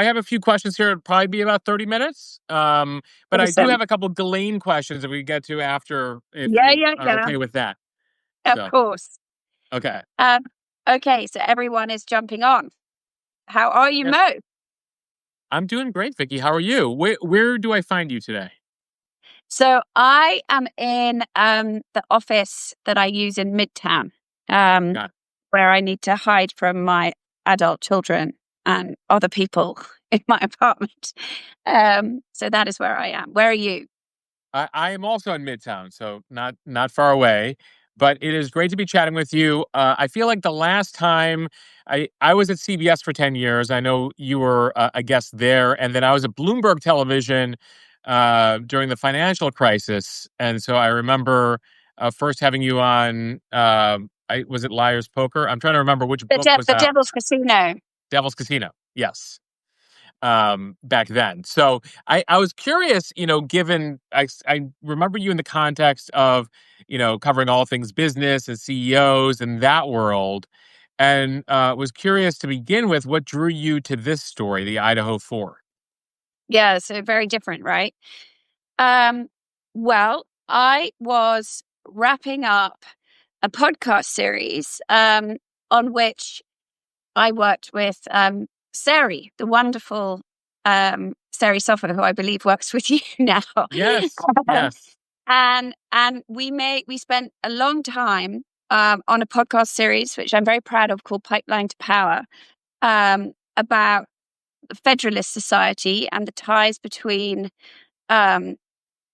I have a few questions here. It'll probably be about 30 minutes. But I do Awesome. have a couple Ghislaine questions that we get to after, if Yeah, you yeah, are yeah. okay with that. Of So, course. okay. Um, okay, so everyone is jumping on. How are you, Yes. Mo? I'm doing great, Vicky. How are you? Where do I find you today? So I am in the office that I use in Midtown, um, Got where I need to hide from my adult children and other people in my apartment. So that is where I am. Where are you? I am also in Midtown, so not far away. But it is great to be chatting with you. I feel like the last time I was at CBS for 10 years. I know you were a guest there, and then I was at Bloomberg Television during the financial crisis. And so I remember first having you on. Was it Liar's Poker? I'm trying to remember which book was The out. Devil's Casino. Devil's Casino. Yes. Back then. So I was curious, given I remember you in the context of, covering all things business and CEOs and that world, and was curious to begin with what drew you to this story, the Idaho 4. Yeah, so very different, right? Um, well, I was wrapping up a podcast series on which I worked with Sari, the wonderful Sari Soffer, who I believe works with you now. Yes, Um, yes. and we spent a long time on a podcast series, which I'm very proud of, called Pipeline to Power, about the Federalist Society and the ties between um,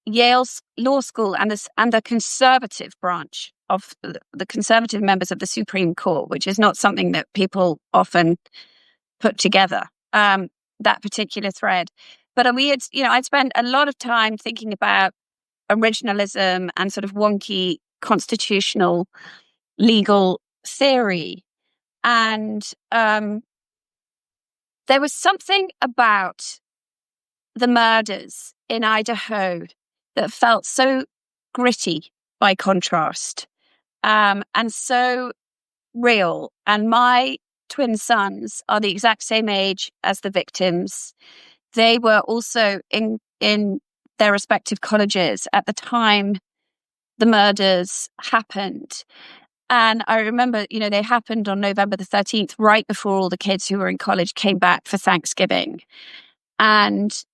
Yale's law school and the conservative branch of the conservative members of the Supreme Court, which is not something that people often put together, that particular thread. But I'd spent a lot of time thinking about originalism and sort of wonky constitutional legal theory. And there was something about the murders in Idaho that felt so gritty by contrast, and so real. And my twin sons are the exact same age as the victims. They were also in their respective colleges at the time the murders happened. And I remember, they happened on November the 13th, right before all the kids who were in college came back for Thanksgiving. And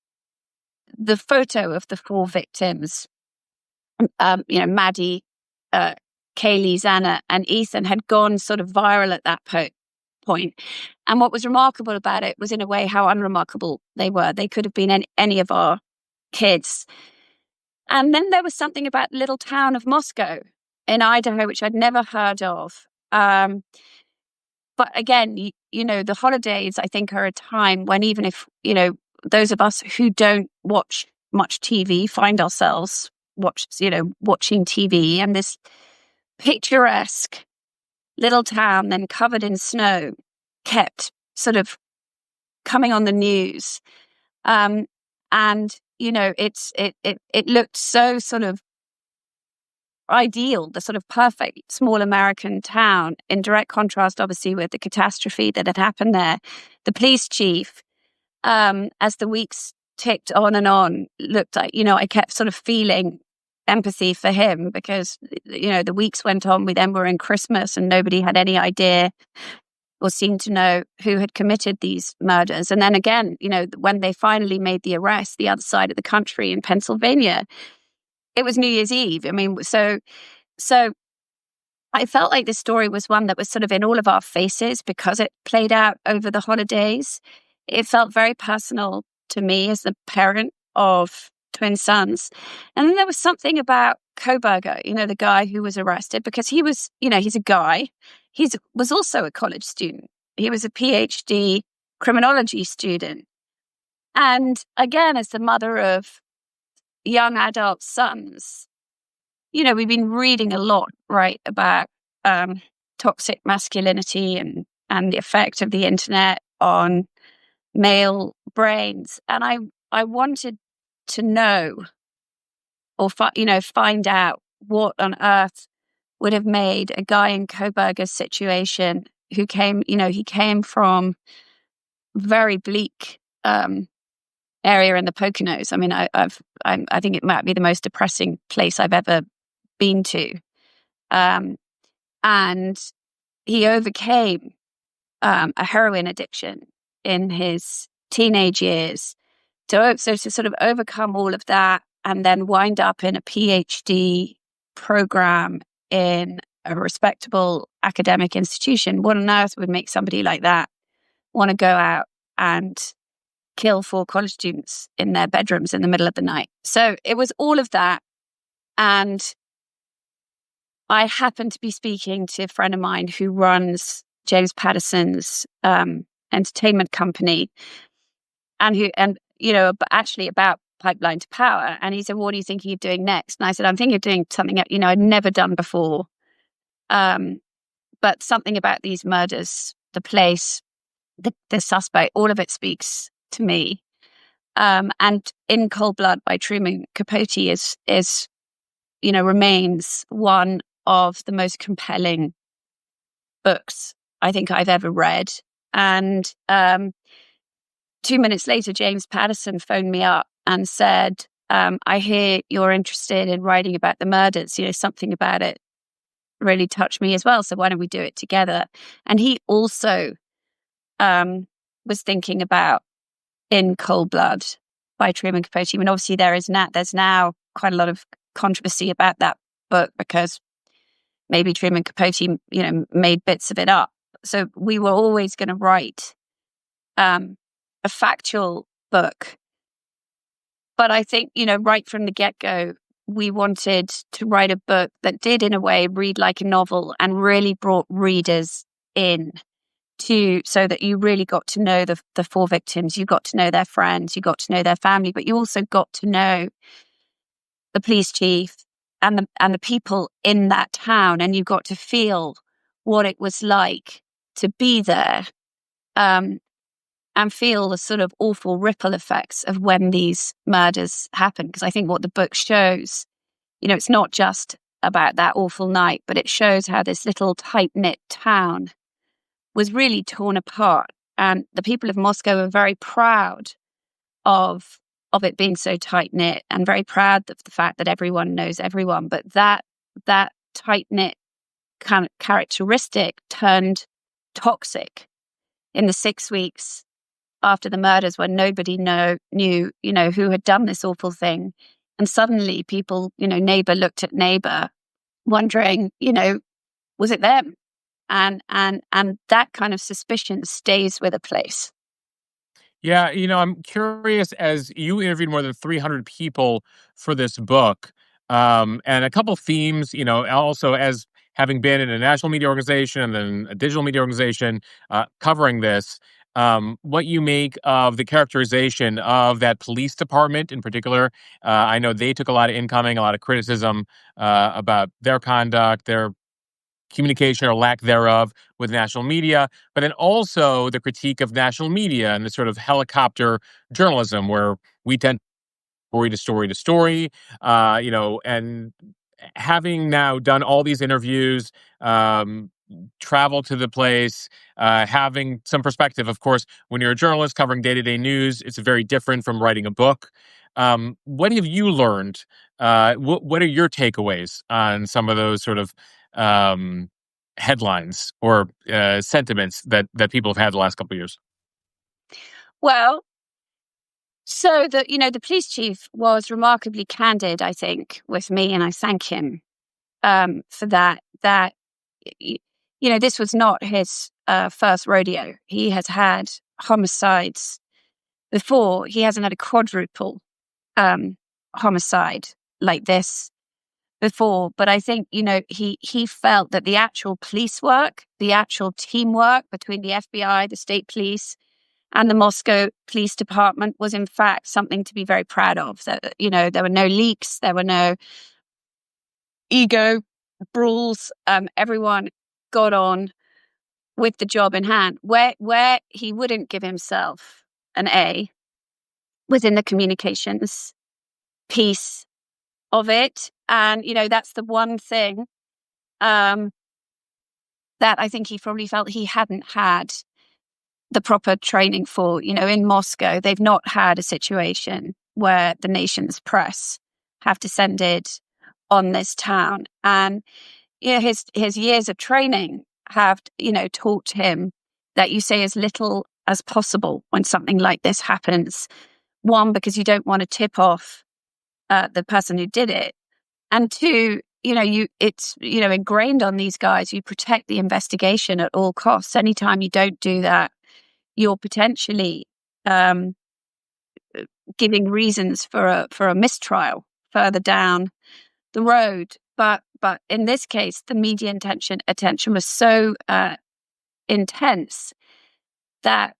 the photo of the 4 victims, Maddie, Kaylee, Xana, and Ethan, had gone sort of viral at that point. And what was remarkable about it was, in a way, how unremarkable they were. They could have been any of our kids. And then there was something about little town of Moscow in Idaho, which I'd never heard of. But again, the holidays, I think, are a time when, even if, those of us who don't watch much TV find ourselves watching TV, and this picturesque little town then covered in snow kept sort of coming on the news. And, it looked so sort of ideal, the sort of perfect small American town, in direct contrast, obviously, with the catastrophe that had happened there. The police chief, as the weeks ticked on and on, looked like, I kept sort of feeling empathy for him, because, the weeks went on. We then were in Christmas and nobody had any idea or seemed to know who had committed these murders. And then again, when they finally made the arrest, the other side of the country in Pennsylvania, it was New Year's Eve. I mean, so I felt like this story was one that was sort of in all of our faces because it played out over the holidays. It felt very personal to me as the parent of twin sons. And then there was something about Koberger, the guy who was arrested, because he was, he's a guy. He was also a college student. He was a PhD criminology student. And again, as the mother of young adult sons, we've been reading a lot, right, about toxic masculinity and the effect of the internet on male brains. And I wanted to know, or find out what on earth would have made a guy in Koberger's situation, who came, he came from very bleak um, area in the Poconos. I mean, I think it might be the most depressing place I've ever been to. Um, and he overcame a heroin addiction in his teenage years. So to sort of overcome all of that and then wind up in a PhD program in a respectable academic institution, what on earth would make somebody like that want to go out and kill 4 college students in their bedrooms in the middle of the night? So it was all of that. And I happened to be speaking to a friend of mine who runs James Patterson's entertainment company, and actually about Pipeline to Power. And he said, "What are you thinking of doing next?" And I said, "I'm thinking of doing something I'd never done before, but something about these murders, the place, the suspect, all of it speaks to me." And In Cold Blood by Truman Capote is remains one of the most compelling books I think I've ever read. And 2 minutes later, James Patterson phoned me up and said, "I hear you're interested in writing about the murders. Something about it really touched me as well. So why don't we do it together?" And he also was thinking about In Cold Blood by Truman Capote. I mean, obviously there's now quite a lot of controversy about that book because maybe Truman Capote, made bits of it up. So we were always going to write a factual book. But I think, right from the get-go, we wanted to write a book that did, in a way, read like a novel and really brought readers in so that you really got to know the 4 victims. You got to know their friends, you got to know their family, but you also got to know the police chief and the people in that town, and you got to feel what it was like to be there, and feel the sort of awful ripple effects of when these murders happen. Because I think what the book shows, it's not just about that awful night, but it shows how this little tight-knit town was really torn apart. And the people of Moscow were very proud of it being so tight-knit and very proud of the fact that everyone knows everyone. But that tight-knit kind of characteristic turned toxic in the 6 weeks after the murders, when nobody knew who had done this awful thing. And suddenly people, neighbor looked at neighbor wondering, was it them? And that kind of suspicion stays with a place. Yeah, I'm curious, as you interviewed more than 300 people for this book, and a couple themes, also as having been in a national media organization and then a digital media organization covering this, what you make of the characterization of that police department in particular. I know they took a lot of incoming, a lot of criticism about their conduct, their communication or lack thereof with national media, but then also the critique of national media and the sort of helicopter journalism where we tend story to story, and having now done all these interviews, travel to the place, having some perspective. Of course, when you're a journalist covering day-to-day news, it's very different from writing a book. What have you learned? What are your takeaways on some of those sort of um, headlines or sentiments that people have had the last couple of years? Well, so the police chief was remarkably candid, I think, with me, and I thank him for that. This was not his first rodeo. He has had homicides before. He hasn't had a quadruple homicide like this before. But I think, he felt that the actual police work, the actual teamwork between the FBI, the state police, and the Moscow Police Department was in fact something to be very proud of. That, there were no leaks, there were no ego brawls. Everyone got on with the job in hand. Where he wouldn't give himself an A was in the communications piece of it. And, that's the one thing that I think he probably felt he hadn't had the proper training for. In Moscow, they've not had a situation where the nation's press have descended on this town. And his years of training have, taught him that you say as little as possible when something like this happens. One, because you don't want to tip off the person who did it. And two, it's ingrained on these guys. You protect the investigation at all costs. Anytime you don't do that, you're potentially giving reasons for a mistrial further down the road. But in this case, the media attention was so intense that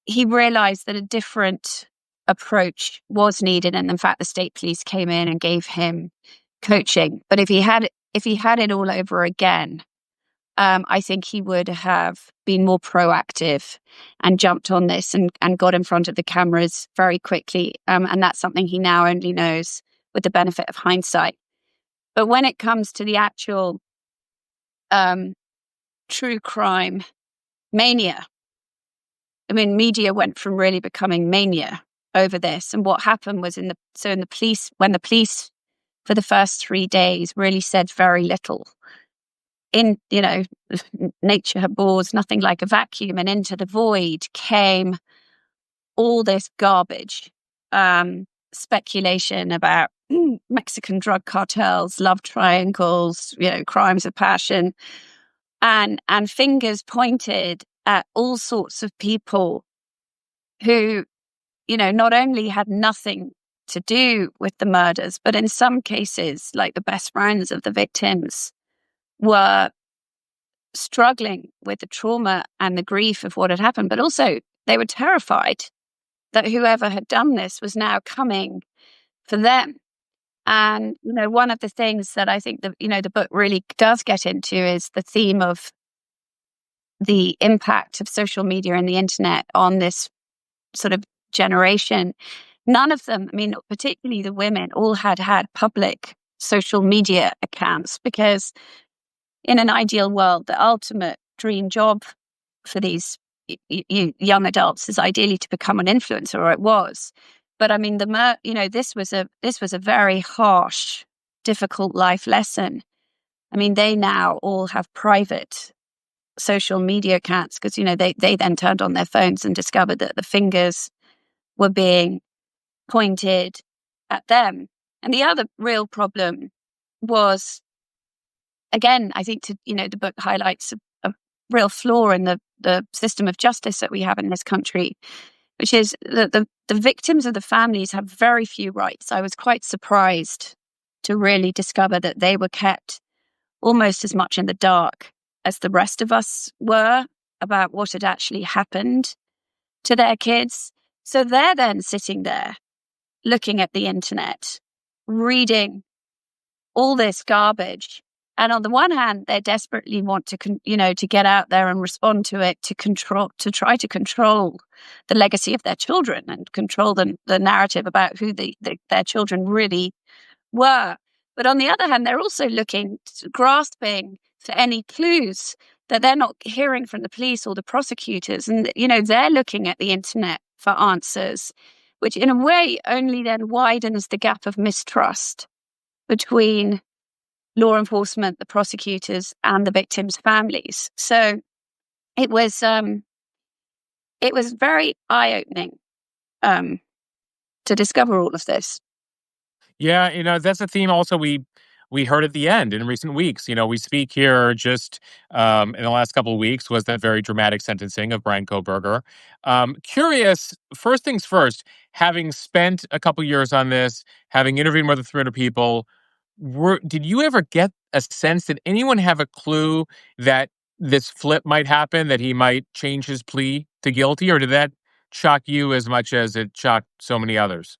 he realized that a different approach was needed, and in fact, the state police came in and gave him coaching. But if he had it all over again, I think he would have been more proactive and jumped on this and got in front of the cameras very quickly. And that's something he now only knows with the benefit of hindsight. But when it comes to the actual true crime mania, I mean, media went from really becoming mania over this. And what happened was when the police for the first 3 days really said very little. Nature abhors nothing like a vacuum, and into the void came all this garbage, speculation about Mexican drug cartels, love triangles, crimes of passion, and fingers pointed at all sorts of people who, not only had nothing to do with the murders, but in some cases, like the best friends of the victims, were struggling with the trauma and the grief of what had happened, but also they were terrified that whoever had done this was now coming for them. And, one of the things that I think the book really does get into is the theme of the impact of social media and the internet on this sort of generation. None of them, particularly the women, all had public social media accounts, because in an ideal world, the ultimate dream job for these young adults is ideally to become an influencer, or it was. But this was a very harsh, difficult life lesson. They now all have private social media accounts because, they then turned on their phones and discovered that the fingers were being pointed at them. And the other real problem was, again, I think the book highlights a real flaw in the system of justice that we have in this country, which is that the victims of the families have very few rights. I was quite surprised to really discover that they were kept almost as much in the dark as the rest of us were about what had actually happened to their kids. So they're then sitting there looking at the internet, reading all this garbage. And on the one hand, they desperately want to get out there and respond to it, to try to control the legacy of their children and control the narrative about who their children really were. But on the other hand, they're also grasping for any clues that they're not hearing from the police or the prosecutors. And, they're looking at the internet for answers, which in a way only then widens the gap of mistrust between law enforcement, the prosecutors, and the victims' families. So it was very eye-opening to discover all of this. Yeah, that's a theme also we heard at the end in recent weeks. We speak here just in the last couple of weeks was that very dramatic sentencing of Brian Koberger. Curious, first things first, having spent a couple years on this, having interviewed more than 300 people, did you ever get a sense, did anyone have a clue that this flip might happen, that he might change his plea to guilty, or did that shock you as much as it shocked so many others?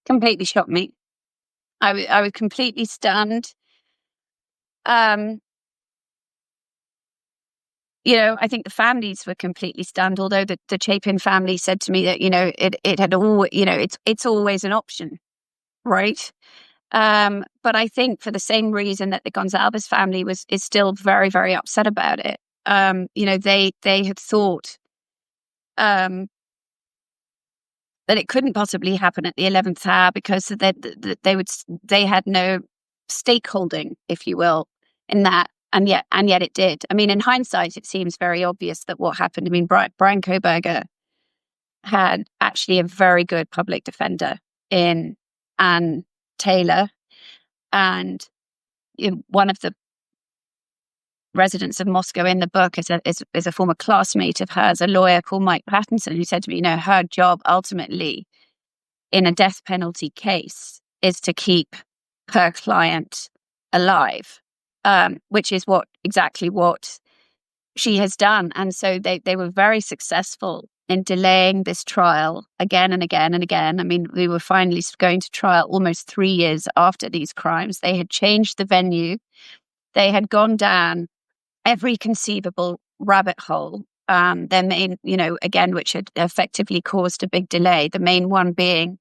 Completely shocked me. I was completely stunned. I think the families were completely stunned, although the Chapin family said to me that, it had all, it's always an option, right? But I think for the same reason that the Gonzalez family is still very, very upset about it, They had thought um, that it couldn't possibly happen at the 11th hour because they had no stakeholding, if you will, in that. And yet it did. I mean, in hindsight, it seems very obvious that what happened. I mean, Brian Koberger had actually a very good public defender in Ann Taylor, and one of the residents of Moscow in the book is a former classmate of hers, a lawyer called Mike Pattinson, who said to me, her job ultimately in a death penalty case is to keep her client alive, which is exactly what she has done. And so they were very successful in delaying this trial again and again and again. I mean, we were finally going to trial almost 3 years after these crimes. They had changed the venue. They had gone down every conceivable rabbit hole. Their main, again, which had effectively caused a big delay. The main one being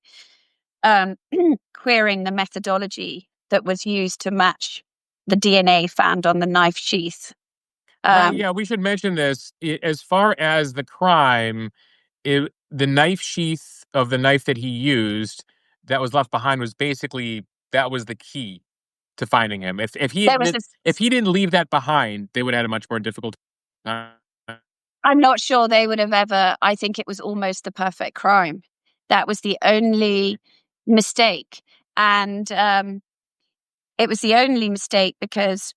querying the methodology that was used to match the DNA found on the knife sheath. Right. Yeah, we should mention this. As far as the crime, the knife sheath of the knife that he used that was left behind was basically that was the key to finding him. There was this. If he didn't leave that behind, they would have had a much more difficult time. I'm not sure they would have ever. I think it was almost the perfect crime. That was the only mistake, and it was the only mistake because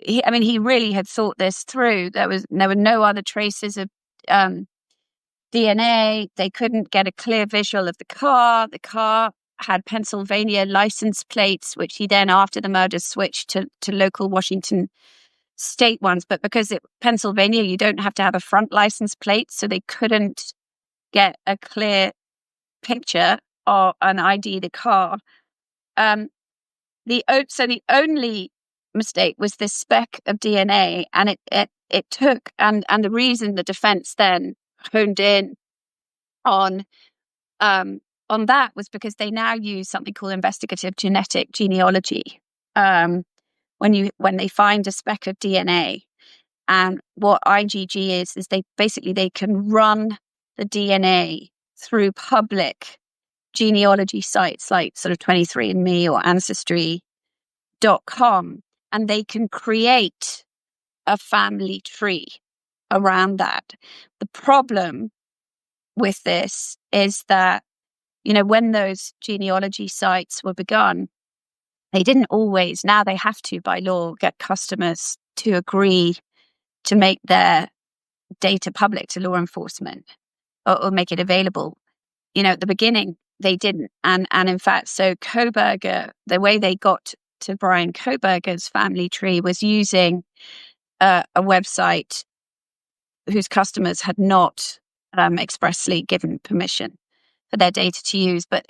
he really had thought this through. There were no other traces of DNA. They couldn't get a clear visual of the car. The car had Pennsylvania license plates, which he then, after the murder, switched to local Washington state ones. But because Pennsylvania, you don't have to have a front license plate, so they couldn't get a clear picture or an ID the car. So the only mistake was this speck of DNA, and it took and the reason the defense then honed in on that was because they now use something called investigative genetic genealogy. When they find a speck of DNA, and what IgG is they can run the DNA through public genealogy sites like sort of 23andMe or Ancestry.com, and they can create a family tree around that. The problem with this is that, when those genealogy sites were begun, they didn't always, now they have to by law, get customers to agree to make their data public to law enforcement or make it available. At the beginning, they didn't. And in fact, so Koberger, the way they got to Brian Koberger's family tree was using a website whose customers had not expressly given permission for their data to use. But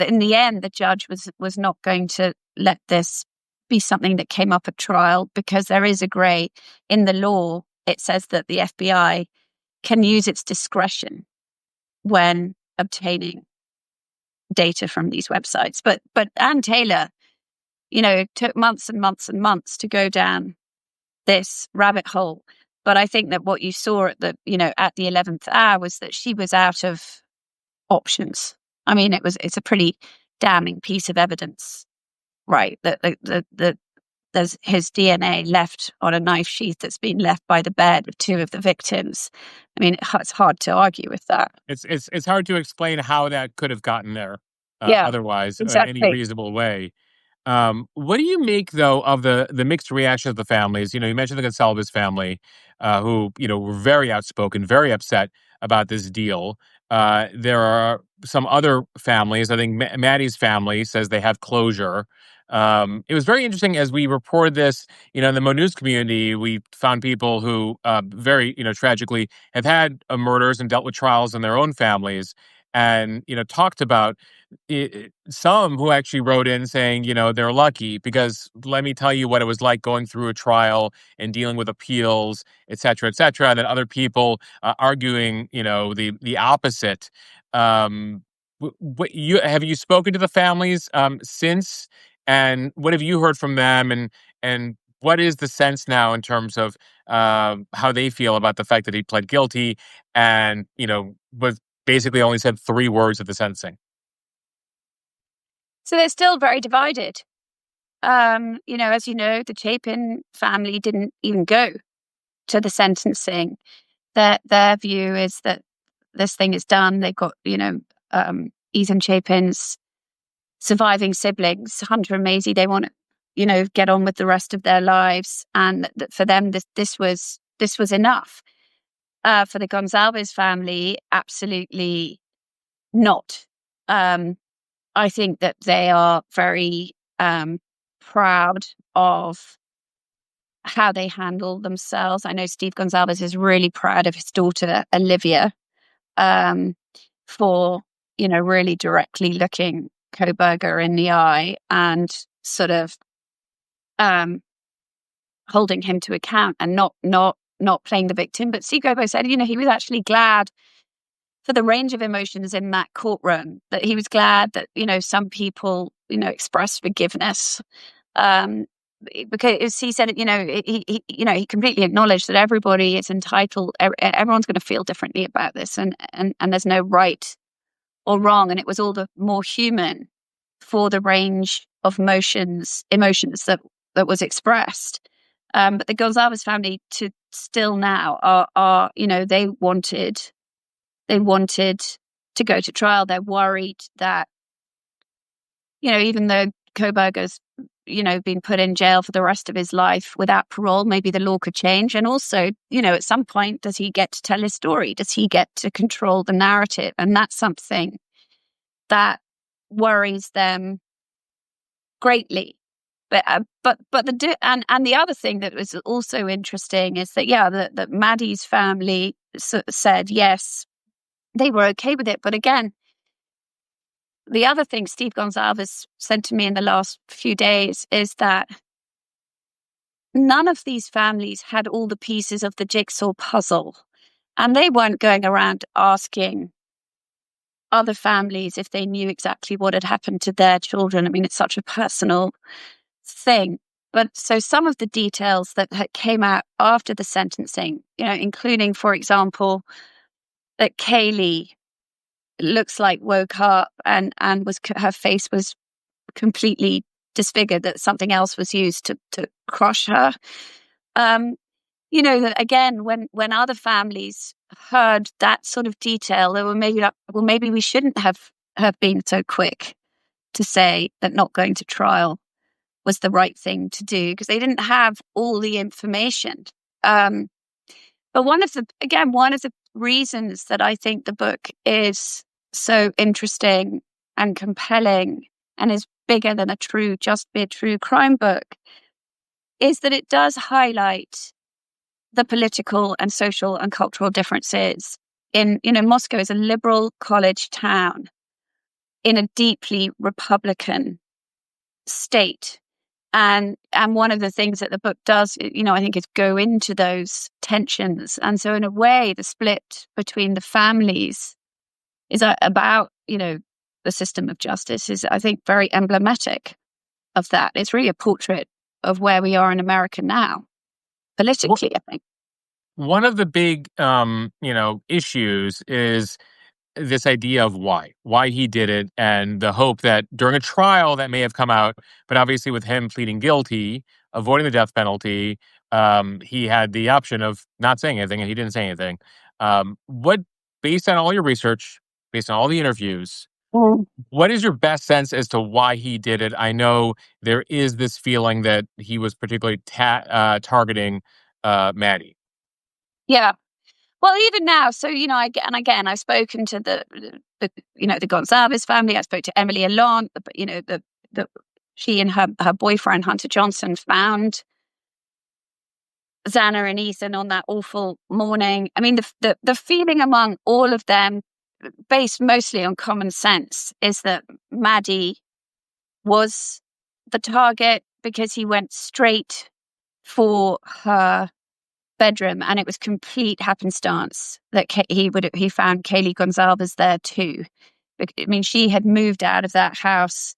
in the end, the judge was not going to let this be something that came up at trial, because there is a gray in the law. It says that the FBI can use its discretion when obtaining data from these websites. But Ann Taylor, it took months and months and months to go down this rabbit hole. But I think that what you saw at the 11th hour was that she was out of options. I mean, it's a pretty damning piece of evidence, right? That there's his DNA left on a knife sheath that's been left by the bed of two of the victims. I mean, it's hard to argue with that. It's hard to explain how that could have gotten there. Yeah, Otherwise, any exactly. reasonable way. What do you make, though, of the mixed reaction of the families? You mentioned the Gonsalves family, who were very outspoken, very upset about this deal. There are some other families. I think Maddie's family says they have closure. It was very interesting as we reported this. In the Mo News community, we found people who very tragically have had murders and dealt with trials in their own families, and talked about some who actually wrote in saying, they're lucky because let me tell you what it was like going through a trial and dealing with appeals, et cetera, et cetera. And then other people arguing, the opposite. Have you spoken to the families since? And what have you heard from them? And what is the sense now in terms of how they feel about the fact that he pled guilty and, was basically only said 3 words at the sentencing. So they're still very divided. As you know, the Chapin family didn't even go to the sentencing. Their view is that this thing is done. They've got, Ethan Chapin's surviving siblings, Hunter and Maisie. They want to, get on with the rest of their lives, and that for them, this was enough. For the Gonzalez family, absolutely not. I think that they are very proud of how they handle themselves. I know Steve Gonzalez is really proud of his daughter, Olivia, for, really directly looking Koberger in the eye and sort of holding him to account and not playing the victim. But Steve Gobo said, he was actually glad for the range of emotions in that courtroom, that he was glad that, some people, expressed forgiveness. Because he said, he completely acknowledged that everybody is entitled, everyone's going to feel differently about this, and there's no right or wrong. And it was all the more human for the range of emotions that was expressed. But the Gonzalez family to still now are they wanted to go to trial. They're worried that, even though Koberger's, been put in jail for the rest of his life without parole, maybe the law could change. And also, at some point, does he get to tell his story? Does he get to control the narrative? And that's something that worries them greatly. But the other thing that was also interesting is that that Maddie's family said yes, they were okay with it. But again, the other thing Steve Gonzalez said to me in the last few days is that none of these families had all the pieces of the jigsaw puzzle, and they weren't going around asking other families if they knew exactly what had happened to their children. I mean, it's such a personal thing. But so some of the details that came out after the sentencing, including, for example, that Kaylee looks like woke up and her face was completely disfigured, that something else was used to crush her. That again, when other families heard that sort of detail, they were maybe like, well, maybe we shouldn't have been so quick to say that not going to trial was the right thing to do, because they didn't have all the information. But one of the reasons that I think the book is so interesting and compelling and is bigger than just be a true crime book is that it does highlight the political and social and cultural differences in, Moscow is a liberal college town in a deeply Republican state. And one of the things that the book does, I think, is go into those tensions. And so in a way, the split between the families is about, the system of justice is, I think, very emblematic of that. It's really a portrait of where we are in America now, politically, I think. One of the big, issues is this idea of why he did it, and the hope that during a trial that may have come out, but obviously with him pleading guilty, avoiding the death penalty, he had the option of not saying anything, and he didn't say anything. Based on all your research, based on all the interviews, what is your best sense as to why he did it? I know there is this feeling that he was particularly targeting Maddie. Yeah. Well, even now, so, I've spoken to the Gonzalez family. I spoke to Emily Allant, she and her boyfriend, Hunter Johnson, found Xana and Ethan on that awful morning. I mean, the feeling among all of them, based mostly on common sense, is that Maddie was the target because he went straight for her bedroom, and it was complete happenstance that he found Kaylee Gonzalez there too. I mean, she had moved out of that house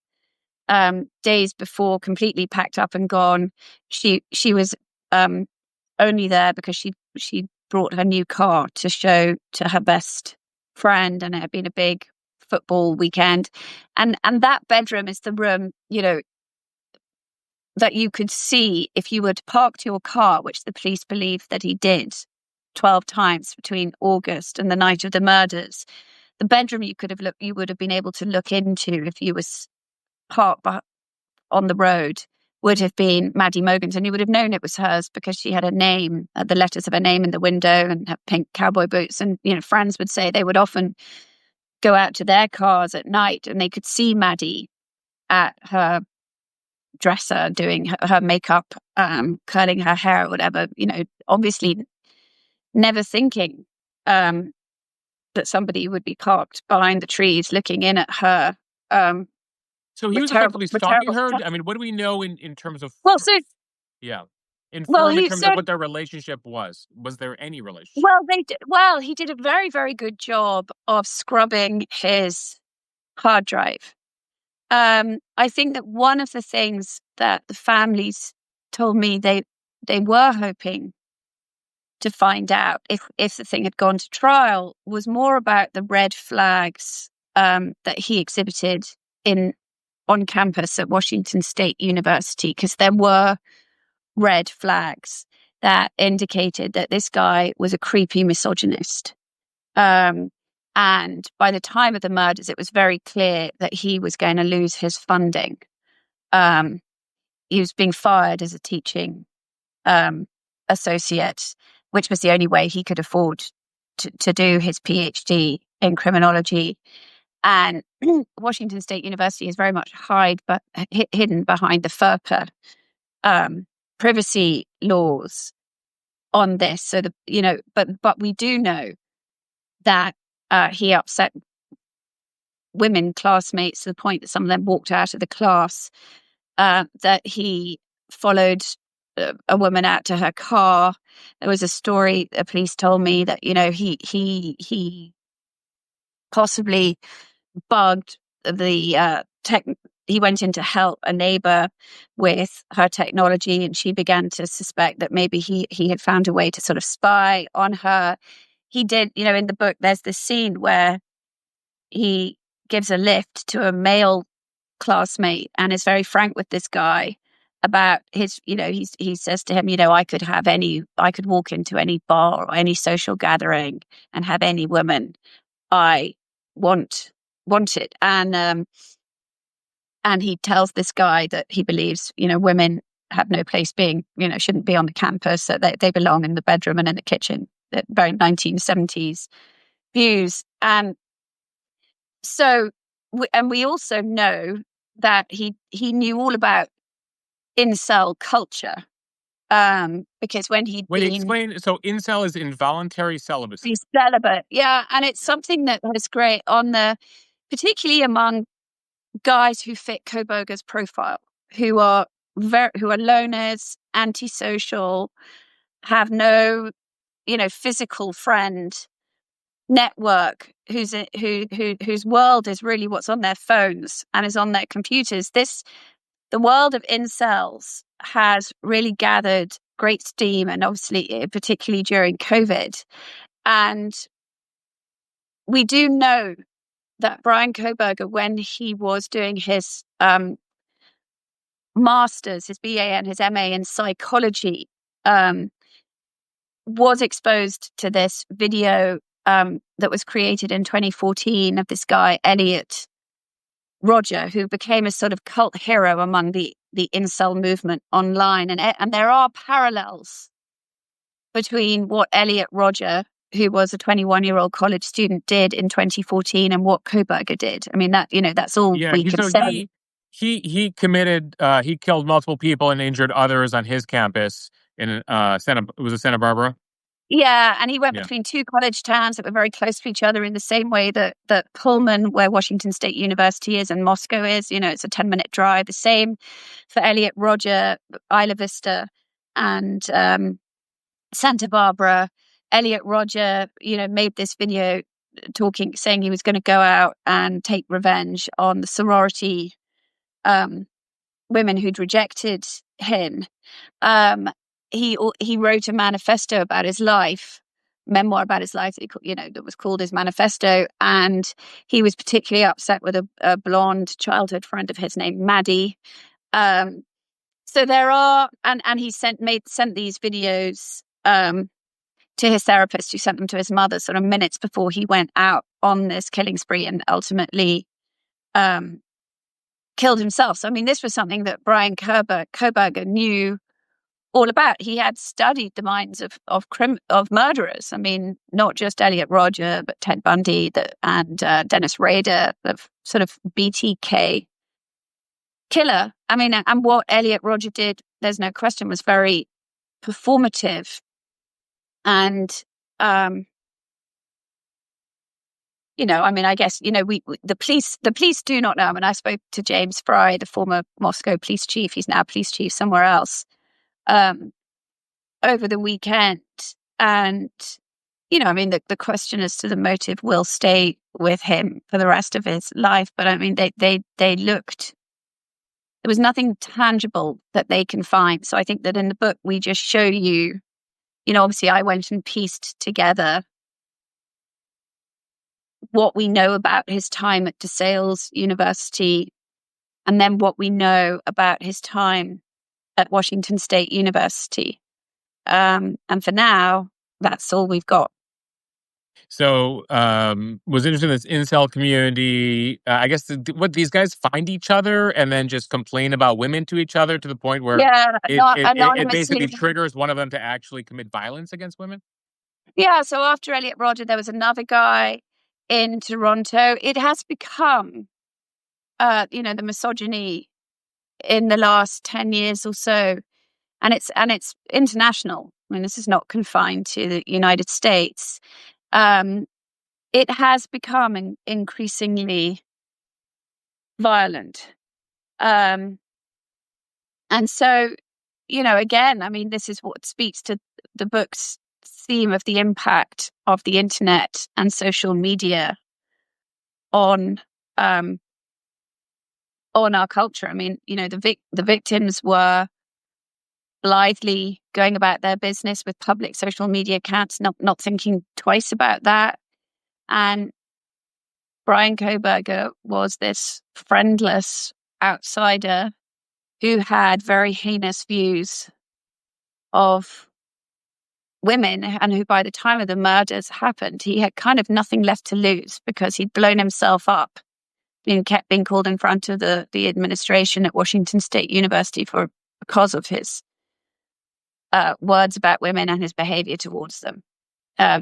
days before, completely packed up and gone. She was only there because she brought her new car to show to her best friend, and it had been a big football weekend. And that bedroom is the room, that you could see if you had parked your car, which the police believe that he did 12 times between August and the night of the murders. The bedroom you would have been able to look into if you was parked on the road would have been Maddie Mogan's, and you would have known it was hers because she had a name, the letters of her name in the window, and her pink cowboy boots. And friends would say they would often go out to their cars at night and they could see Maddie at her dresser doing her makeup, curling her hair or whatever, obviously never thinking that somebody would be parked behind the trees looking in at her. So he was effectively stalking her. I mean, what do we know in terms of? Well, so yeah, well, in terms of what their relationship was. Was there any relationship? Well, he did a very, very good job of scrubbing his hard drive. I think that one of the things that the families told me they were hoping to find out if the thing had gone to trial was more about the red flags that he exhibited on campus at Washington State University, because there were red flags that indicated that this guy was a creepy misogynist. And by the time of the murders, it was very clear that he was going to lose his funding. He was being fired as a teaching associate, which was the only way he could afford to do his PhD in criminology. And Washington State University is very much hidden behind the FERPA privacy laws on this. So but we do know that he upset women classmates to the point that some of them walked out of the class. That he followed a woman out to her car. There was a story the police told me that he possibly bugged the tech. He went in to help a neighbor with her technology, and she began to suspect that maybe he had found a way to sort of spy on her. He did, in the book, there's this scene where he gives a lift to a male classmate and is very frank with this guy about his, he says to him, I could walk into any bar or any social gathering and have any woman I wanted. And he tells this guy that he believes, women have no place being, shouldn't be on the campus, that they belong in the bedroom and in the kitchen. Very 1970s views. And so, we also know that he knew all about incel culture, because when explain. So incel is involuntary celibacy. He's celibate, yeah, and it's something that was great particularly among guys who fit Koberger's profile, who are loners, antisocial, have no, physical friend network, whose world is really what's on their phones and is on their computers. The world of incels has really gathered great steam, and obviously particularly during COVID. And we do know that Brian Koberger, when he was doing his master's, his BA and his MA in psychology, was exposed to this video that was created in 2014 of this guy, Elliot Rodger, who became a sort of cult hero among the incel movement online. And there are parallels between what Elliot Rodger, who was a 21-year-old college student, did in 2014 and what Koberger did. I mean, that's all we can say. He committed, he killed multiple people and injured others on his campus in Santa Barbara? Yeah, and he went between two college towns that were very close to each other in the same way that Pullman, where Washington State University is, and Moscow is. It's a 10-minute drive. The same for Elliot Rodger, Isla Vista, and Santa Barbara. Elliot Rodger, made this video saying he was going to go out and take revenge on the sorority women who'd rejected him. he wrote a manifesto about his life, memoir about his life, that was called his manifesto. And he was particularly upset with a blonde childhood friend of his named Maddie. So there are, and he sent these videos to his therapist, who sent them to his mother sort of minutes before he went out on this killing spree and ultimately killed himself. So I mean, this was something that Brian Koberger knew all about. He had studied the minds of murderers. I mean, not just Elliot Rodger, but Ted Bundy and Dennis Rader, the sort of BTK killer. I mean, and what Elliot Rodger did, there's no question, was very performative. And, I mean, I guess, the police do not know. I mean, I spoke to James Fry, the former Moscow police chief. He's now police chief somewhere else, over the weekend. And, I mean, the question as to the motive will stay with him for the rest of his life. But I mean, they looked, there was nothing tangible that they can find. So I think that in the book, we just show you, obviously I went and pieced together what we know about his time at DeSales University, and then what we know about his time at Washington State University. And for now, that's all we've got. So, was interested in this incel community. I guess what these guys find each other and then just complain about women to each other to the point where it basically Anonymously. triggers one of them to actually commit violence against women. Yeah. So after Elliot Rodger, there was another guy in Toronto. It has become, the misogyny in the last 10 years or so, and it's international. I mean, this is not confined to the United States. It has become increasingly violent. And so, again, I mean, this is what speaks to the book's theme of the impact of the internet and social media on our culture. I mean, the victims were blithely going about their business with public social media accounts, not thinking twice about that. And Brian Koberger was this friendless outsider who had very heinous views of women, and who, by the time of the murders happened, he had kind of nothing left to lose, because he'd blown himself up and kept being called in front of the administration at Washington State University because of his words about women and his behavior towards them.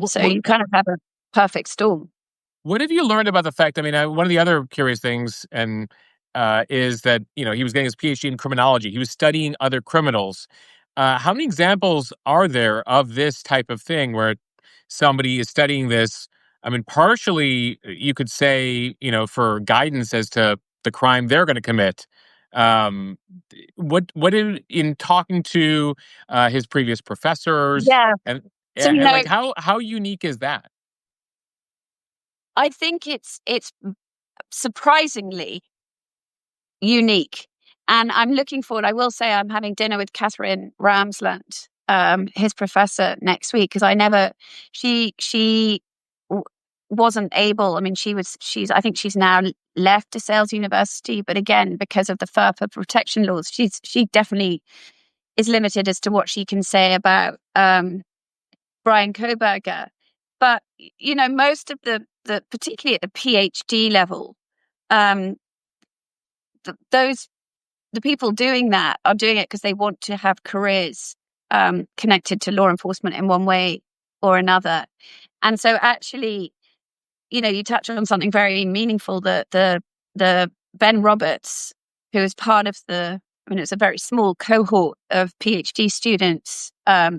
So you kind of have a perfect storm. What have you learned about the fact? I mean, one of the other curious things is that he was getting his PhD in criminology. He was studying other criminals. How many examples are there of this type of thing where somebody is studying this? I mean, partially you could say, for guidance as to the crime they're going to commit. In talking to his previous professors, Yeah. So and like how unique is that? I think it's surprisingly unique. And I'm looking forward. I will say I'm having dinner with Catherine Ramsland, his professor, next week, because she wasn't able. I mean, I think she's now left DeSales University, but again, because of the FERPA protection laws, she definitely is limited as to what she can say about Brian Koberger. But most of the particularly at the PhD level, the people doing that are doing it because they want to have careers connected to law enforcement in one way or another. And so actually, you touch on something very meaningful, the Ben Roberts, who is part of it's a very small cohort of PhD students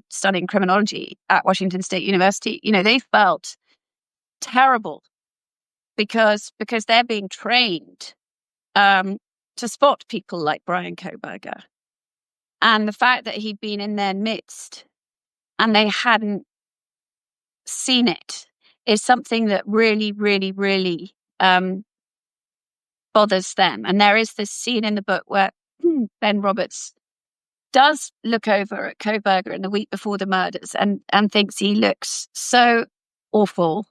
studying criminology at Washington State University. They felt terrible because they're being trained to spot people like Brian Koberger. And the fact that he'd been in their midst and they hadn't seen it is something that really, really, really bothers them. And there is this scene in the book where Ben Roberts does look over at Koberger in the week before the murders and thinks he looks so awful,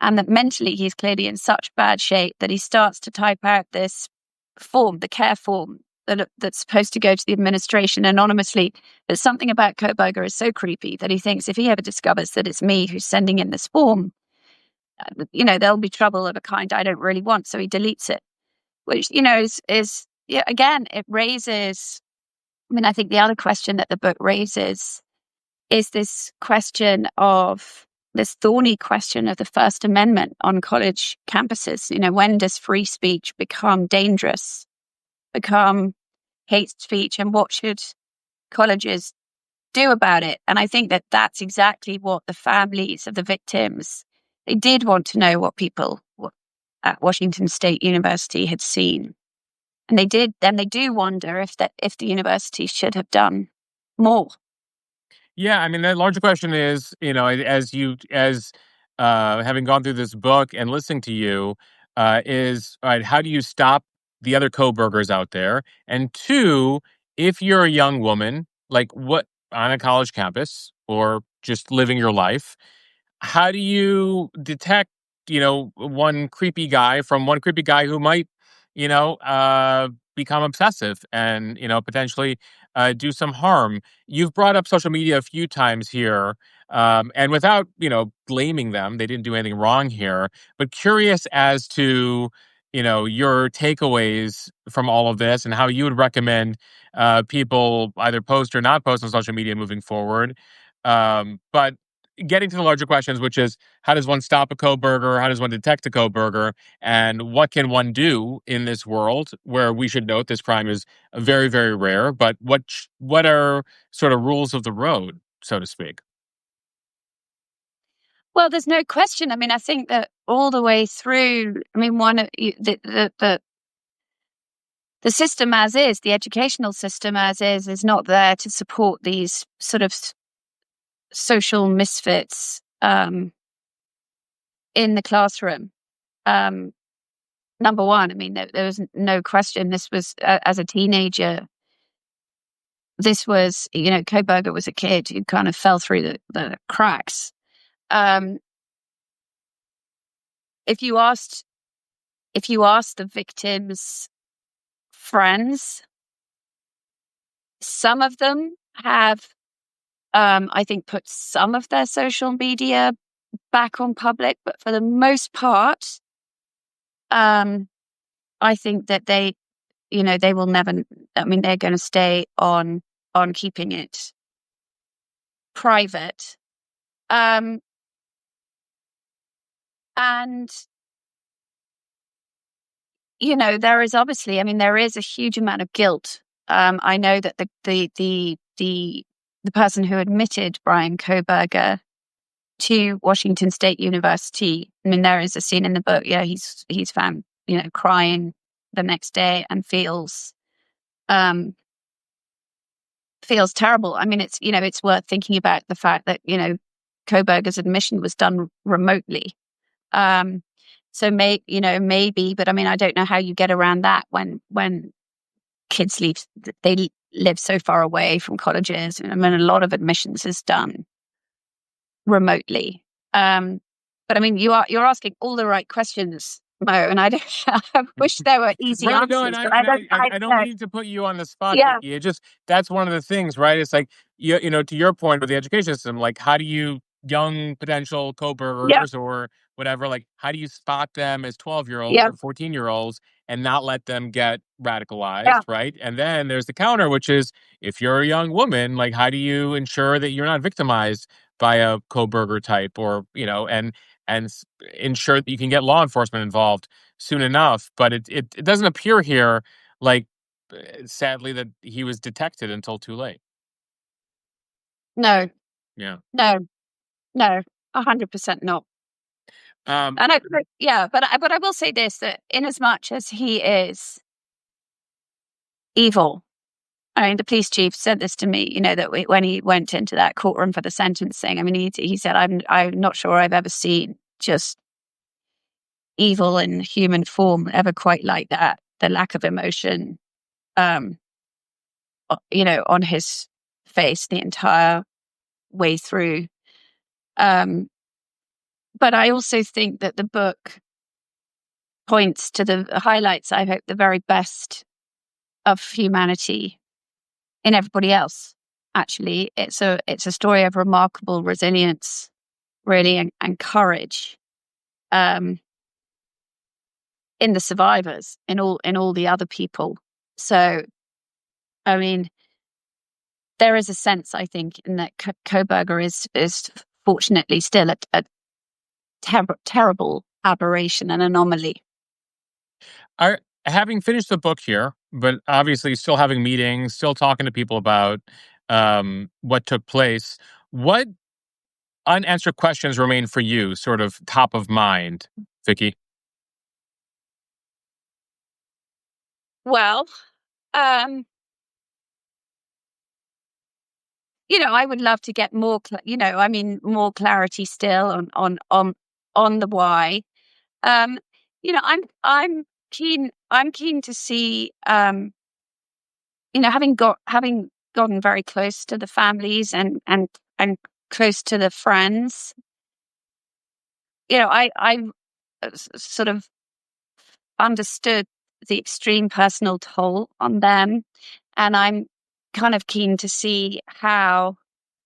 and that mentally he's clearly in such bad shape that he starts to type out this form, the care form, that's supposed to go to the administration anonymously. But something about Koberger is so creepy that he thinks if he ever discovers that it's me who's sending in this form, there'll be trouble of a kind I don't really want. So he deletes it, which, is yeah, again, it raises, I think the other question that the book raises is this thorny question of the First Amendment on college campuses. When does free speech become dangerous, become hate speech, and what should colleges do about it? And I think that that's exactly what the families of the victims, they did want to know what people at Washington State University had seen. And they do wonder if the university should have done more. Yeah, the larger question is, having gone through this book and listening to you, is all right, how do you stop the other co-burgers out there? And two, if you're a young woman, like what on a college campus or just living your life, how do you detect, one creepy guy from one creepy guy who might, become obsessive and, potentially do some harm? You've brought up social media a few times here, and without, blaming them, they didn't do anything wrong here, but curious as to, your takeaways from all of this and how you would recommend people either post or not post on social media moving forward. But getting to the larger questions, which is how does one stop a co-burger? How does one detect a co-burger? And what can one do in this world where we should note this crime is very, very rare, but what are sort of rules of the road, so to speak? Well, there's no question. I think that all the way through, one of the system as is, the educational system as is not there to support these sort of social misfits in the classroom. Number one, there was no question. This was as a teenager. This was, Koberger was a kid who kind of fell through the cracks. If you asked the victims' friends, some of them have, I think, put some of their social media back on public, but for the most part, I think that they will never. They're going to stay on keeping it private, and there is obviously, there is a huge amount of guilt. I know that the person who admitted Brian Koberger to Washington State University, there is a scene in the book. Yeah, he's found, crying the next day and feels terrible. It's worth thinking about the fact that, Koberger's admission was done remotely. So maybe, but I don't know how you get around that when kids they live so far away from colleges. A lot of admissions is done remotely. But you're asking all the right questions, Mo, and I don't. I wish there were easy Right, no, answers, and but I don't. I don't mean to put you on the spot, Yeah, Vicky. It just that's one of the things, right? It's like to your point with the education system, like how do you young potential yeah, co-burglars or whatever, like how do you spot them as 12-year-olds yeah, or 14-year-olds and not let them get yeah. radicalized, right? And then there's the counter, which is if you're a young woman, like how do you ensure that you're not victimized by a co-burger type or, ensure that you can get law enforcement involved soon enough. But it doesn't appear here like sadly that he was detected until too late. No, Yeah. no, no, 100% not. Um, And yeah, but I will say this: that in as much as he is evil, the police chief said this to me. That when he went into that courtroom for the sentencing, he said, "I'm not sure I've ever seen just evil in human form ever quite like that. The lack of emotion, um, on his face the entire way through. But I also think that the book points to highlights, I hope, the very best of humanity in everybody else. Actually, it's a story of remarkable resilience, really, and courage, in the survivors, in all the other people. So, I mean, there is a sense, I think, in that Koberger is fortunately still a terrible aberration and anomaly. Are Having finished the book here, but obviously still having meetings, still talking to people about what took place. What unanswered questions remain for you, sort of top of mind, Vicky? Well, um, I would love to get more, more clarity still on the why. Um, I'm keen. I'm keen to see. Having gotten very close to the families and close to the friends. I sort of understood the extreme personal toll on them, and I'm kind of keen to see how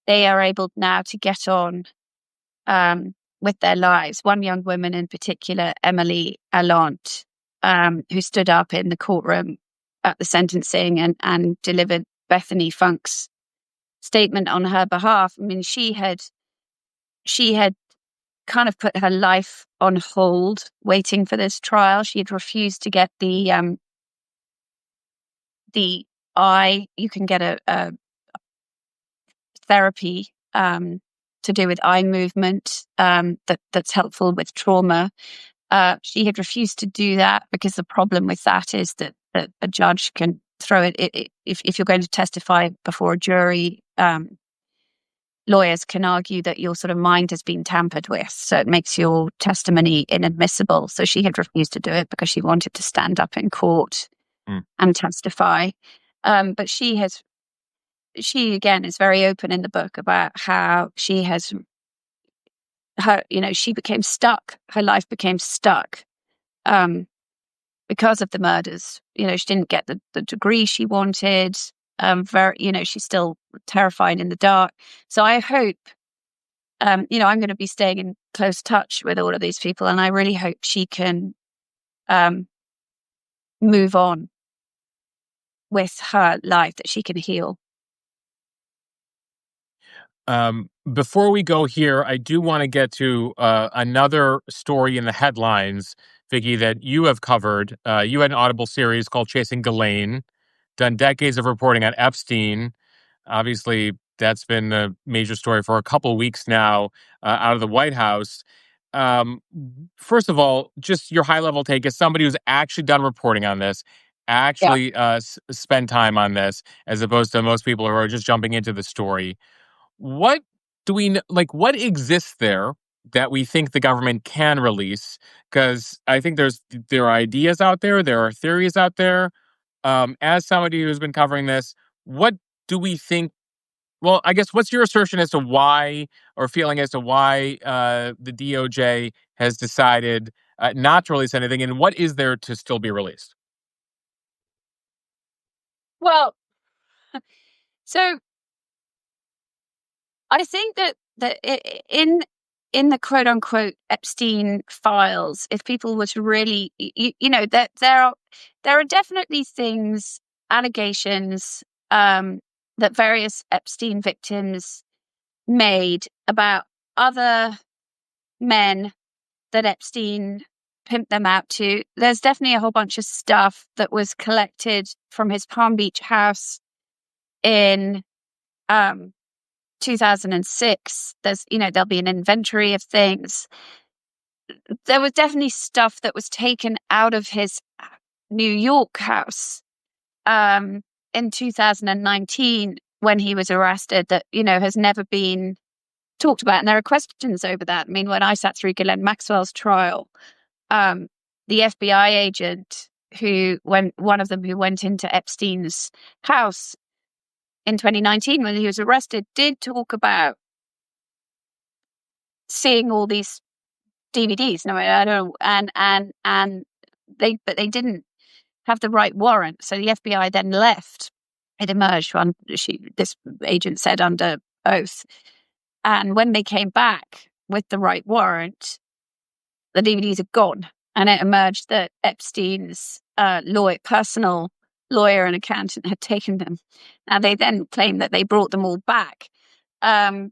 they are able now to get on, with their lives. One young woman in particular, Emily Allant, who stood up in the courtroom at the sentencing and delivered Bethany Funk's statement on her behalf. I mean, she had kind of put her life on hold, waiting for this trial. She had refused to get the eye. You can get a therapy, to do with eye movement, that's helpful with trauma. She had refused to do that because the problem with that is that a judge can throw if you're going to testify before a jury. Lawyers can argue that your sort of mind has been tampered with, so it makes your testimony inadmissible. So she had refused to do it because she wanted to stand up in court Mm. and testify. But she again is very open in the book about how she became stuck. Her life became stuck, because of the murders. She didn't get the degree she wanted. She's still terrified in the dark. So I hope, I'm going to be staying in close touch with all of these people, and I really hope she can, move on with her life, that she can heal. Before we go here, I do want to get to another story in the headlines, Vicky, that you have covered. You had an Audible series called Chasing Ghislaine, done decades of reporting on Epstein. Obviously, that's been a major story for a couple weeks now, out of the White House. Um, First of all, just your high level take as somebody who's actually done reporting on this, Yeah. actually spend time on this, as opposed to most people who are just jumping into the story. What do we like? What exists there that we think the government can release? Because I think there are ideas out there, there are theories out there. As somebody who's been covering this, what do we think? Well, I guess what's your assertion as to why, or feeling as to why, the DOJ has decided not to release anything, and what is there to still be released? Well, so I think that in the quote unquote Epstein files, if people were to really, that there are definitely things, allegations, that various Epstein victims made about other men that Epstein pimped them out to. There's definitely a whole bunch of stuff that was collected from his Palm Beach house in, 2006. There'll be an inventory of things. There was definitely stuff that was taken out of his New York house, in 2019 when he was arrested, that has never been talked about, and there are questions over that. I mean, when I sat through Ghislaine Maxwell's trial, um, the FBI agent one of them who went into Epstein's house in 2019 when he was arrested, did talk about seeing all these DVDs. No, I don't, and they didn't have the right warrant. So the FBI then left. It emerged this agent said under oath. And when they came back with the right warrant, the DVDs are gone. And it emerged that Epstein's personal lawyer and accountant had taken them. Now, they then claim that they brought them all back. But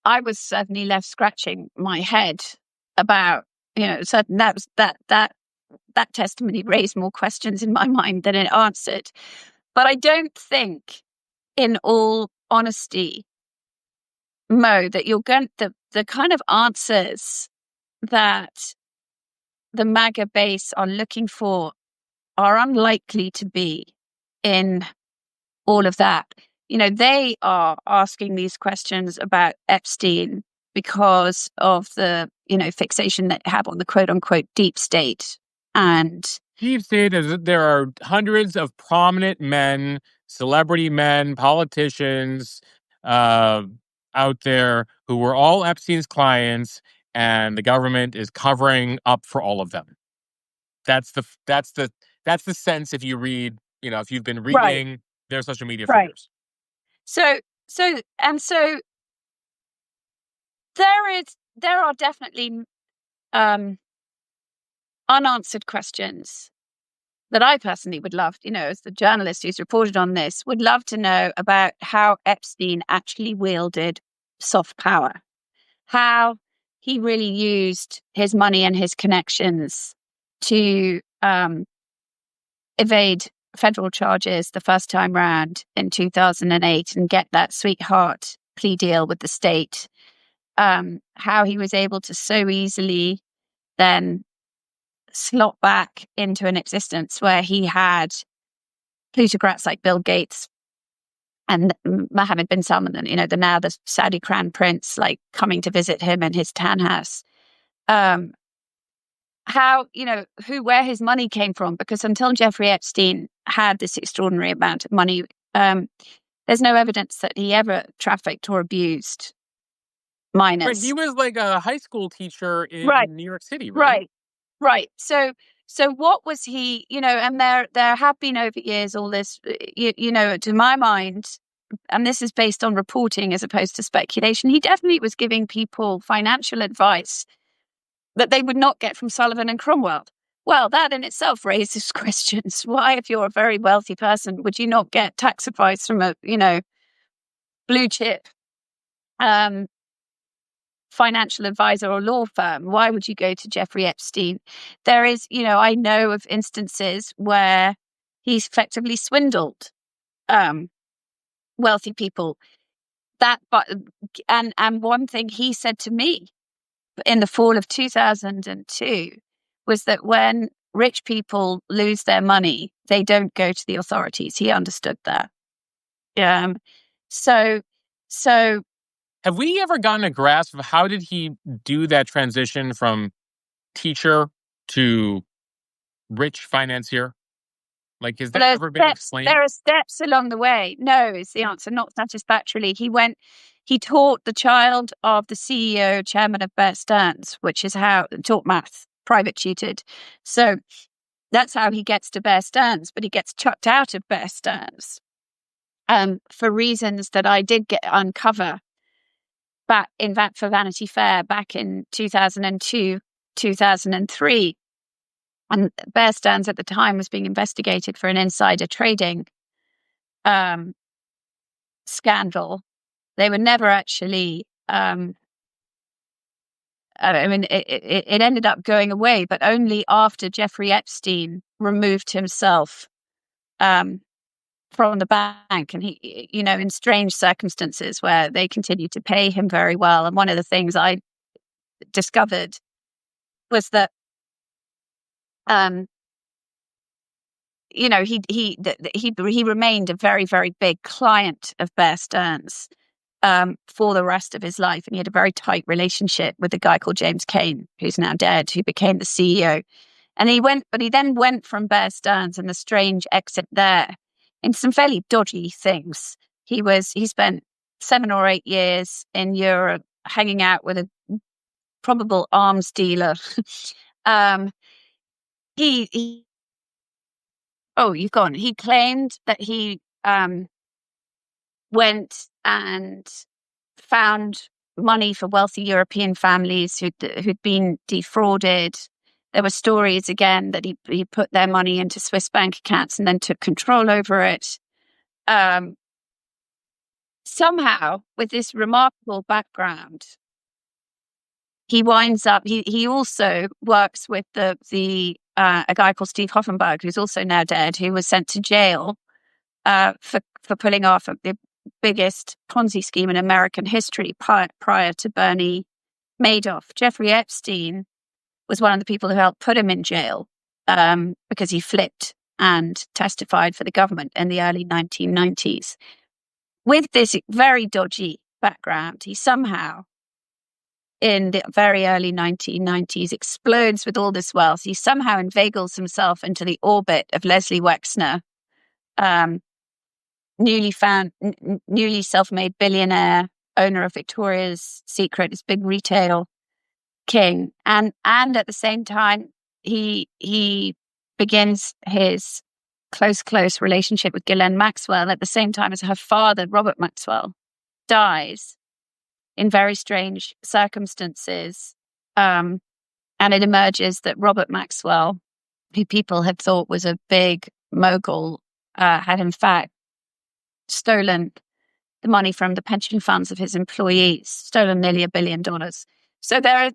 I was certainly left scratching my head about, certain that testimony raised more questions in my mind than it answered. But I don't think, in all honesty, Mo, that you're going the kind of answers that the MAGA base are looking for are unlikely to be in all of that. They are asking these questions about Epstein because of the, fixation that they have on the quote unquote deep state. And deep state is that there are hundreds of prominent men, celebrity men, politicians out there who were all Epstein's clients, and the government is covering up for all of them. That's the sense if you read, if you've been reading their social media for years. So there are definitely unanswered questions that I personally would love, as the journalist who's reported on this, would love to know about how Epstein actually wielded soft power, how he really used his money and his connections to evade federal charges the first time round in 2008 and get that sweetheart plea deal with the state. How he was able to so easily then slot back into an existence where he had plutocrats like Bill Gates and Mohammed bin Salman, the Saudi crown prince, like coming to visit him in his townhouse. How, where his money came from, because until Jeffrey Epstein had this extraordinary amount of money, there's no evidence that he ever trafficked or abused minors. But he was like a high school teacher in New York City, right? Right. So what was he, and there have been over years all this, to my mind, and this is based on reporting as opposed to speculation, he definitely was giving people financial advice that they would not get from Sullivan and Cromwell. Well, that in itself raises questions. Why, if you're a very wealthy person, would you not get tax advice from a, blue chip financial advisor or law firm? Why would you go to Jeffrey Epstein? There is, I know of instances where he's effectively swindled wealthy people. And one thing he said to me in the fall of 2002 was that when rich people lose their money, they don't go to the authorities. He understood that. So have we ever gotten a grasp of how did he do that transition from teacher to rich financier? Like, has that ever been explained? There are steps along the way. No, is the answer. Not satisfactorily. He taught the child of the CEO, chairman of Bear Stearns, which is how taught maths, private tutored. So that's how he gets to Bear Stearns, but he gets chucked out of Bear Stearns for reasons that I did uncover back for Vanity Fair back in 2002, 2003. And Bear Stearns at the time was being investigated for an insider trading scandal. They were never actually, it ended up going away, but only after Jeffrey Epstein removed himself from the bank, and he, in strange circumstances where they continued to pay him very well. And one of the things I discovered was that, he remained a very, very big client of Bear Stearns for the rest of his life, and he had a very tight relationship with a guy called James Kane, who's now dead, who became the CEO And he then went from Bear Stearns and the strange exit there in some fairly dodgy things. He spent 7 or 8 years in Europe hanging out with a probable arms dealer. um, he oh, you've gone. He claimed that he went and found money for wealthy European families who'd been defrauded. There were stories again that he put their money into Swiss bank accounts and then took control over it. Somehow, with this remarkable background, he winds up. He also works with a guy called Steve Hoffenberg, who's also now dead, who was sent to jail for pulling off the biggest Ponzi scheme in American history prior to Bernie Madoff. Jeffrey Epstein was one of the people who helped put him in jail because he flipped and testified for the government in the early 1990s. With this very dodgy background, he somehow, in the very early 1990s, explodes with all this wealth. He somehow inveigles himself into the orbit of Leslie Wexner, newly self-made billionaire, owner of Victoria's Secret, his big retail king. And at the same time, he begins his close relationship with Ghislaine Maxwell at the same time as her father, Robert Maxwell, dies in very strange circumstances. And it emerges that Robert Maxwell, who people had thought was a big mogul, had in fact stolen the money from the pension funds of his employees, stolen nearly $1 billion. So there are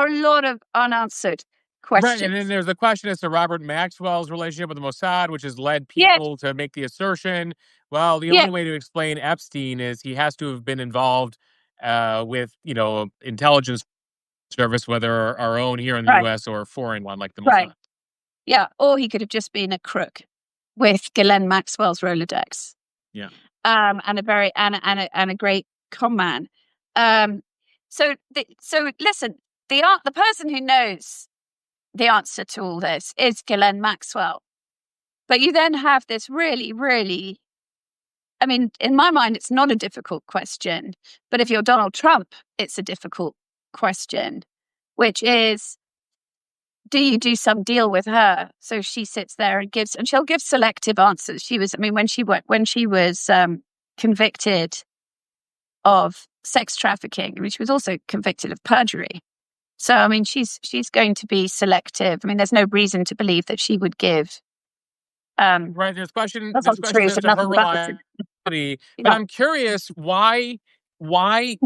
a lot of unanswered questions. Right, and then there's the question as to Robert Maxwell's relationship with the Mossad, which has led Yes. people to make the assertion, well, the only way to explain Epstein is he has to have been involved with, intelligence service, whether our own here in the U.S. or a foreign one like the Mossad. Right. Yeah, or he could have just been a crook with Ghislaine Maxwell's Rolodex. Yeah. And a great con man. So listen, the person who knows the answer to all this is Ghislaine Maxwell. But you then have this really, really, I mean, in my mind, it's not a difficult question. But if you're Donald Trump, it's a difficult question, which is, do you do some deal with her? So she sits there and she'll give selective answers. When she was convicted of sex trafficking, she was also convicted of perjury. So, she's going to be selective. There's no reason to believe that she would give. Right. There's question as to her reliability. But I'm curious, why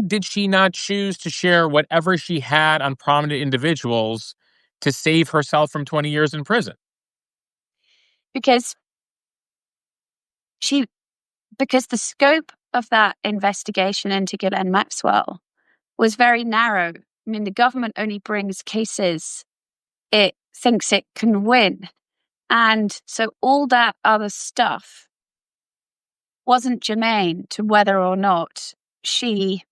did she not choose to share whatever she had on prominent individuals to save herself from 20 years in prison? Because the scope of that investigation into Ghislaine Maxwell was very narrow. The government only brings cases it thinks it can win. And so all that other stuff wasn't germane to whether or not she...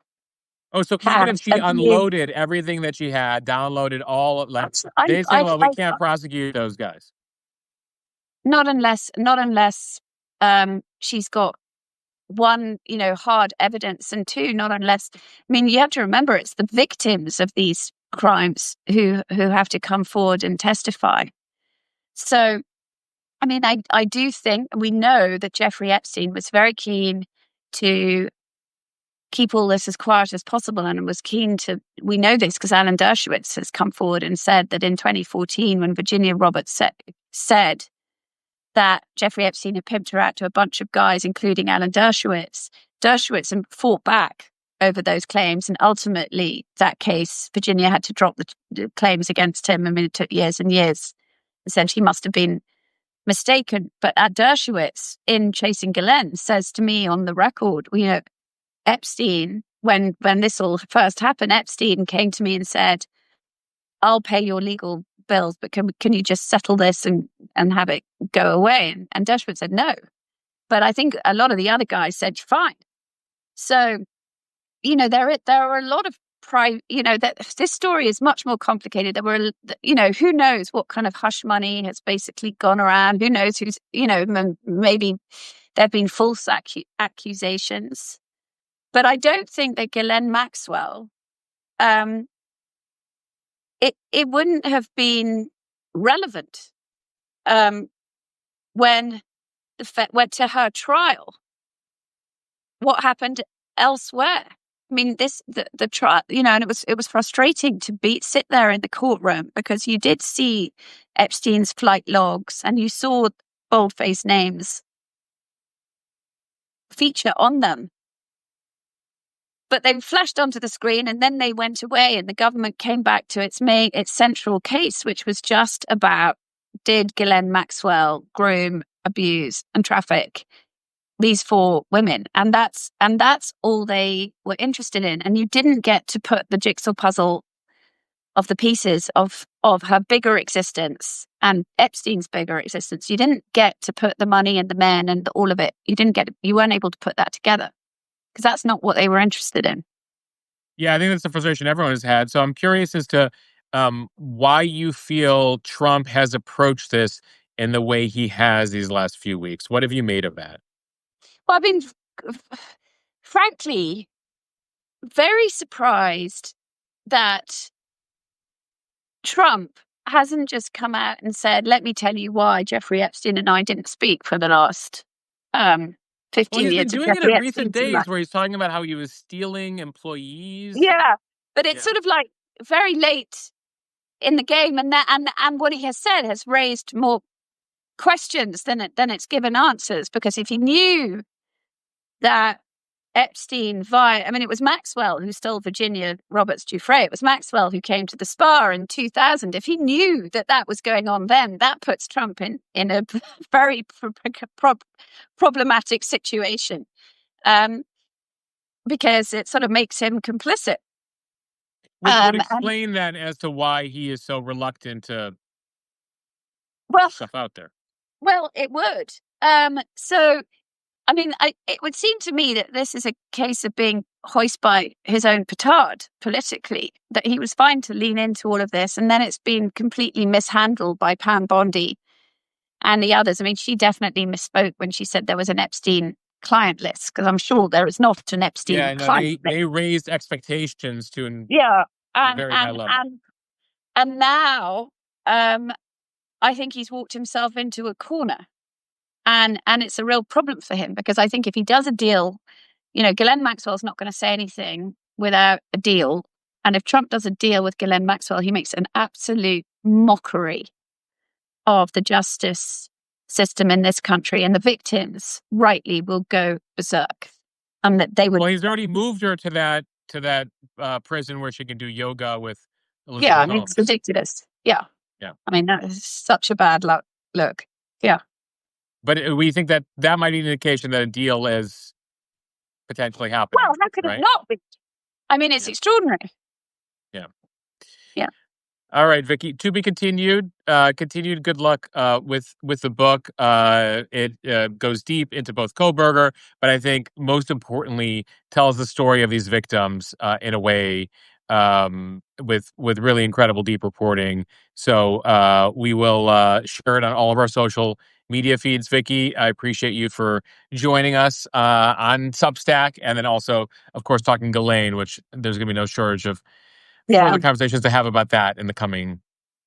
Oh, so even if she unloaded everything that she had, downloaded all... They say, well, we can't prosecute those guys. Not unless she's got one, hard evidence, and two, not unless, you have to remember it's the victims of these crimes who have to come forward and testify. So, I do think we know that Jeffrey Epstein was very keen to keep all this as quiet as possible, and was keen to, we know this because Alan Dershowitz has come forward and said that in 2014, when Virginia Roberts said that Jeffrey Epstein had pimped her out to a bunch of guys, including Alan Dershowitz fought back over those claims. And ultimately, that case, Virginia had to drop the claims against him. It took years and years. And said she must have been mistaken. But Dershowitz, in Chasing Ghislaine, says to me on the record, Epstein, when this all first happened, Epstein came to me and said, I'll pay your legal bills, but can you just settle this and have it go away? And Dershowitz said no. But I think a lot of the other guys said fine. So, there are a lot of that this story is much more complicated. There were, who knows what kind of hush money has basically gone around. Who knows who's, maybe there have been false accusations. But I don't think that Ghislaine Maxwell, it wouldn't have been relevant when went to her trial. What happened elsewhere? I mean, the trial, and it was frustrating to sit there in the courtroom because you did see Epstein's flight logs and you saw boldface names feature on them. But they flashed onto the screen and then they went away, and the government came back to its central case, which was just about, did Ghislaine Maxwell groom, abuse, and traffic these 4 women? And that's all they were interested in. And you didn't get to put the jigsaw puzzle of the pieces of her bigger existence and Epstein's bigger existence. You didn't get to put the money and the men and all of it. You weren't able to put that together because that's not what they were interested in. Yeah, I think that's the frustration everyone has had. So I'm curious as to why you feel Trump has approached this in the way he has these last few weeks. What have you made of that? Well, I've been, frankly, very surprised that Trump hasn't just come out and said, let me tell you why Jeffrey Epstein and I didn't speak for the last 15 years. Well, he's been doing it in recent days where he's talking about how he was stealing employees. Yeah, but it's sort of like very late in the game, and what he has said has raised more questions than it's given answers, because if he knew that Epstein it was Maxwell who stole Virginia Roberts Giuffre. It was Maxwell who came to the spa in 2000. If he knew that was going on then, that puts Trump in a very problematic situation, because it sort of makes him complicit. Would explain that as to why he is so reluctant to put stuff out there. Well, it would. So, I mean, it would seem to me that this is a case of being hoist by his own petard politically, that he was fine to lean into all of this, and then it's been completely mishandled by Pam Bondi and the others. I mean, she definitely misspoke when she said there was an Epstein client list, because I'm sure there is not an Epstein client list. They raised expectations to a very high level. And now I think he's walked himself into a corner. And it's a real problem for him, because I think if he does a deal, Ghislaine Maxwell's not going to say anything without a deal. And if Trump does a deal with Ghislaine Maxwell, he makes an absolute mockery of the justice system in this country. And the victims rightly will go berserk. That they would. Well, he's already moved her to that prison where she can do yoga with Elizabeth Holmes. It's ridiculous. Yeah. I mean, that is such a bad look. Yeah. But we think that might be an indication that a deal is potentially happening. Well, how could it not be? I mean, it's extraordinary. Yeah. All right, Vicky, to be continued. Continued good luck with the book. It goes deep into both Kohberger, but I think most importantly tells the story of these victims in a way with really incredible deep reporting. So we will share it on all of our social media feeds. Vicky, I appreciate you for joining us on Substack, and then also, of course, talking Ghislaine, which there's going to be no shortage of further conversations to have about that in the coming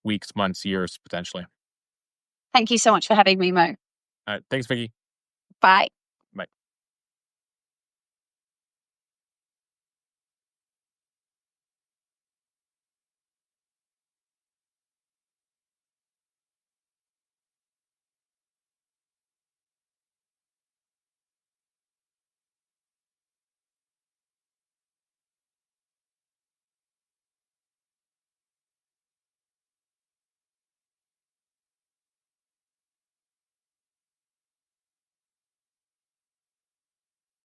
weeks, months, years, potentially. Thank you so much for having me, Mo. All right, thanks, Vicky. Bye.